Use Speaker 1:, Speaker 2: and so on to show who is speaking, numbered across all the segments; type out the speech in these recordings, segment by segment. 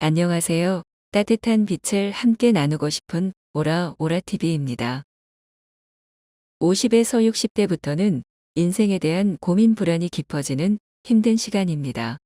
Speaker 1: 안녕하세요. 따뜻한 빛을 함께 나누고 싶은 오라TV입니다. 50에서 60대부터는 인생에 대한 고민 불안이 깊어지는 힘든 시간입니다.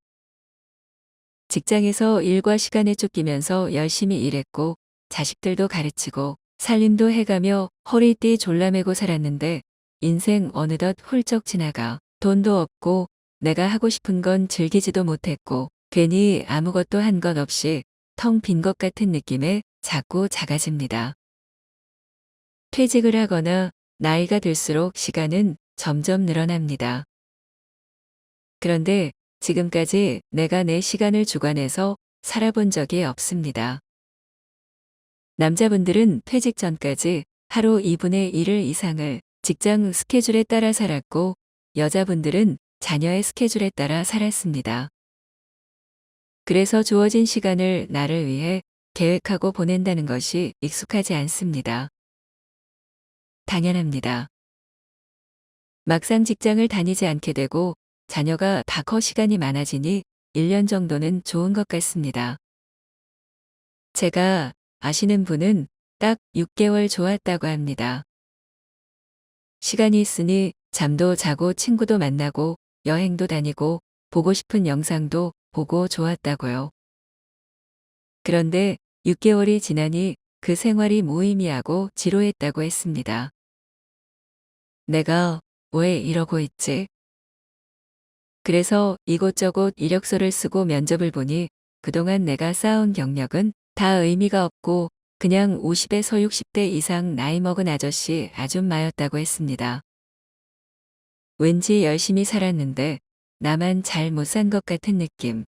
Speaker 1: 직장에서 일과 시간에 쫓기면서 열심히 일했고 자식들도 가르치고 살림도 해가며 허리띠 졸라매고 살았는데 인생 어느덧 훌쩍 지나가 돈도 없고 내가 하고 싶은 건 즐기지도 못했고 괜히 아무것도 한 것 없이 텅 빈 것 같은 느낌에 자꾸 작아집니다. 퇴직을 하거나 나이가 들수록 시간은 점점 늘어납니다. 그런데 지금까지 내가 내 시간을 주관해서 살아본 적이 없습니다. 남자분들은 퇴직 전까지 하루 2분의 1을 이상을 직장 스케줄에 따라 살았고 여자분들은 자녀의 스케줄에 따라 살았습니다. 그래서 주어진 시간을 나를 위해 계획하고 보낸다는 것이 익숙하지 않습니다. 당연합니다. 막상 직장을 다니지 않게 되고 자녀가 다 커 시간이 많아지니 1년 정도는 좋은 것 같습니다. 제가 아시는 분은 딱 6개월 좋았다고 합니다. 시간이 있으니 잠도 자고 친구도 만나고 여행도 다니고 보고 싶은 영상도 보고 좋았다고요. 그런데 6개월이 지나니 그 생활이 무의미하고 지루했다고 했습니다. 내가 왜 이러고 있지? 그래서 이곳저곳 이력서를 쓰고 면접을 보니 그동안 내가 쌓아온 경력은 다 의미가 없고 그냥 50에서 60대 이상 나이 먹은 아저씨 아줌마였다고 했습니다. 왠지 열심히 살았는데 나만 잘 못 산 것 같은 느낌.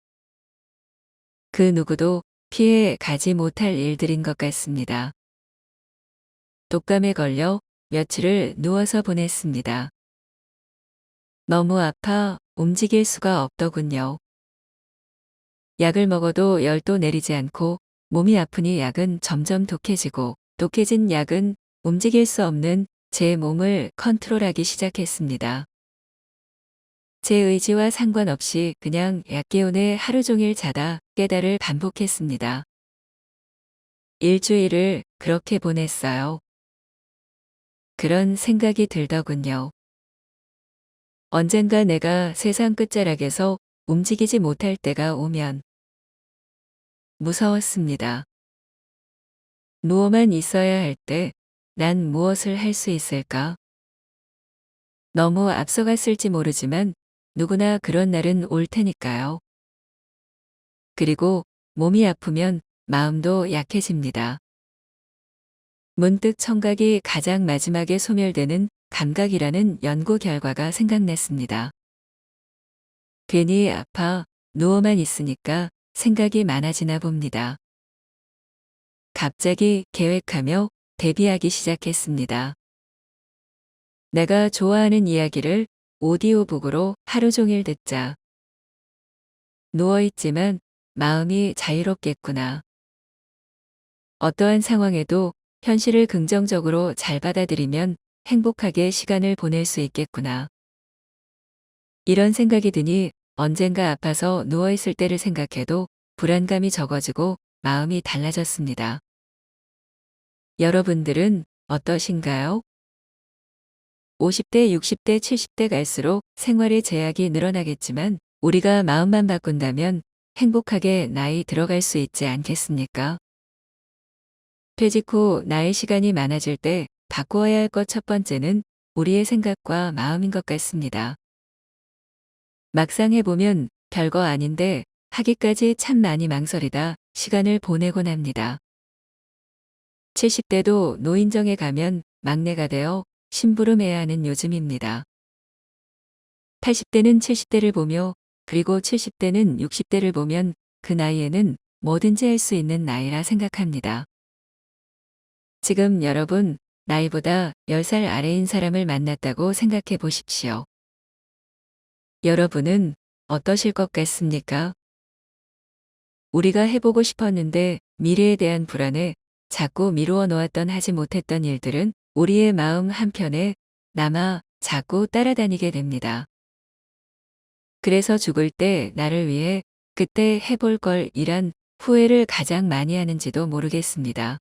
Speaker 1: 그 누구도 피해 가지 못할 일들인 것 같습니다. 독감에 걸려 며칠을 누워서 보냈습니다. 너무 아파 움직일 수가 없더군요. 약을 먹어도 열도 내리지 않고 몸이 아프니 약은 점점 독해지고 독해진 약은 움직일 수 없는 제 몸을 컨트롤하기 시작했습니다. 제 의지와 상관없이 그냥 약 기운에 하루 종일 자다 깨달을 반복했습니다. 일주일을 그렇게 보냈어요. 그런 생각이 들더군요. 언젠가 내가 세상 끝자락에서 움직이지 못할 때가 오면 무서웠습니다. 누워만 있어야 할 때 난 무엇을 할 수 있을까? 너무 앞서갔을지 모르지만 누구나 그런 날은 올 테니까요. 그리고 몸이 아프면 마음도 약해집니다. 문득 청각이 가장 마지막에 소멸되는 감각이라는 연구 결과가 생각났습니다. 괜히 아파 누워만 있으니까 생각이 많아지나 봅니다. 갑자기 계획하며 대비하기 시작했습니다. 내가 좋아하는 이야기를 오디오북으로 하루 종일 듣자. 누워있지만 마음이 자유롭겠구나. 어떠한 상황에도 현실을 긍정적으로 잘 받아들이면 행복하게 시간을 보낼 수 있겠구나. 이런 생각이 드니 언젠가 아파서 누워있을 때를 생각해도 불안감이 적어지고 마음이 달라졌습니다. 여러분들은 어떠신가요? 50대, 60대, 70대 갈수록 생활의 제약이 늘어나겠지만 우리가 마음만 바꾼다면 행복하게 나이 들어갈 수 있지 않겠습니까? 퇴직 후 나의 시간이 많아질 때 바꾸어야 할 것 첫 번째는 우리의 생각과 마음인 것 같습니다. 막상 해보면 별거 아닌데 하기까지 참 많이 망설이다 시간을 보내곤 합니다. 70대도 노인정에 가면 막내가 되어 심부름해야 하는 요즘입니다. 80대는 70대를 보며 그리고 70대는 60대를 보면 그 나이에는 뭐든지 할 수 있는 나이라 생각합니다. 지금 여러분 나이보다 10살 아래인 사람을 만났다고 생각해 보십시오. 여러분은 어떠실 것 같습니까? 우리가 해보고 싶었는데 미래에 대한 불안에 자꾸 미루어 놓았던 하지 못했던 일들은 우리의 마음 한편에 남아 자꾸 따라다니게 됩니다. 그래서 죽을 때 나를 위해 그때 해볼 걸 이란 후회를 가장 많이 하는지도 모르겠습니다.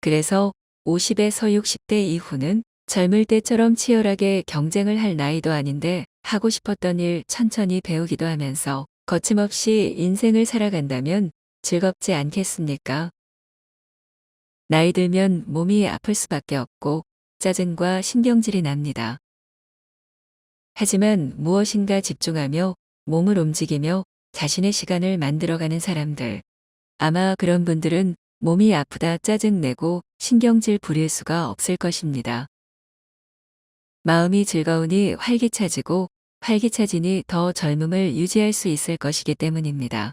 Speaker 1: 그래서 50에서 60대 이후는 젊을 때처럼 치열하게 경쟁을 할 나이도 아닌데 하고 싶었던 일 천천히 배우기도 하면서 거침없이 인생을 살아간다면 즐겁지 않겠습니까? 나이 들면 몸이 아플 수밖에 없고 짜증과 신경질이 납니다. 하지만 무엇인가 집중하며 몸을 움직이며 자신의 시간을 만들어가는 사람들. 아마 그런 분들은 몸이 아프다 짜증내고 신경질 부릴 수가 없을 것입니다. 마음이 즐거우니 활기차지고 활기차지니 더 젊음을 유지할 수 있을 것이기 때문입니다.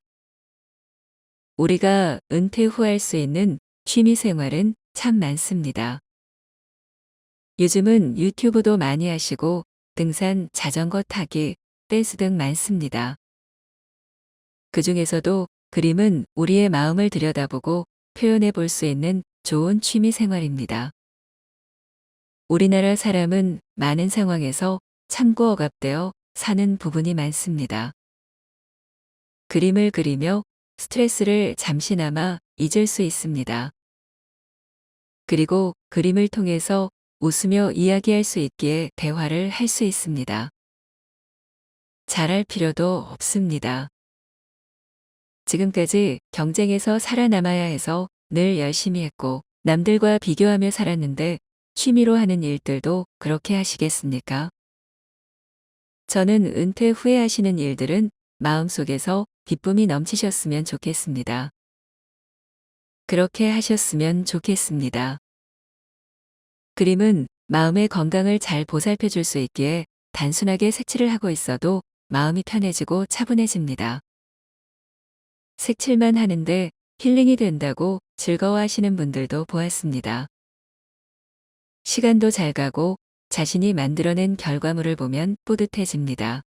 Speaker 1: 우리가 은퇴 후 할 수 있는 취미 생활은 참 많습니다. 요즘은 유튜브도 많이 하시고 등산, 자전거 타기, 댄스 등 많습니다. 그 중에서도 그림은 우리의 마음을 들여다보고 표현해 볼 수 있는 좋은 취미 생활입니다. 우리나라 사람은 많은 상황에서 참고 억압되어 사는 부분이 많습니다. 그림을 그리며 스트레스를 잠시나마 잊을 수 있습니다. 그리고 그림을 통해서 웃으며 이야기할 수 있기에 대화를 할 수 있습니다. 잘할 필요도 없습니다. 지금까지 경쟁에서 살아남아야 해서 늘 열심히 했고 남들과 비교하며 살았는데 취미로 하는 일들도 그렇게 하시겠습니까? 저는 은퇴 후에 하시는 일들은 마음속에서 기쁨이 넘치셨으면 좋겠습니다. 그렇게 하셨으면 좋겠습니다. 그림은 마음의 건강을 잘 보살펴 줄 수 있기에 단순하게 색칠을 하고 있어도 마음이 편해지고 차분해집니다. 색칠만 하는데 힐링이 된다고 즐거워하시는 분들도 보았습니다. 시간도 잘 가고 자신이 만들어낸 결과물을 보면 뿌듯해집니다.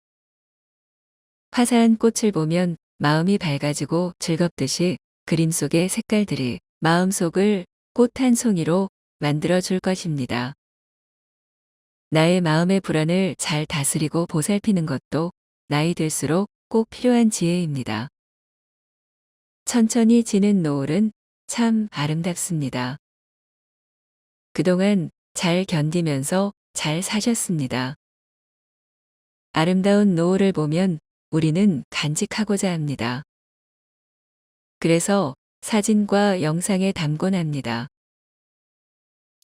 Speaker 1: 화사한 꽃을 보면 마음이 밝아지고 즐겁듯이 그림 속의 색깔들이 마음속을 꽃 한 송이로 만들어 줄 것입니다. 나의 마음의 불안을 잘 다스리고 보살피는 것도 나이 들수록 꼭 필요한 지혜입니다. 천천히 지는 노을은 참 아름답습니다. 그동안 잘 견디면서 잘 사셨습니다. 아름다운 노을을 보면 우리는 간직하고자 합니다. 그래서 사진과 영상에 담곤 합니다.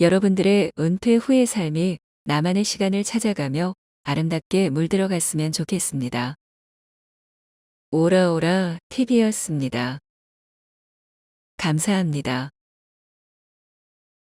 Speaker 1: 여러분들의 은퇴 후의 삶이 나만의 시간을 찾아가며 아름답게 물들어갔으면 좋겠습니다. 오라오라 TV였습니다. 감사합니다.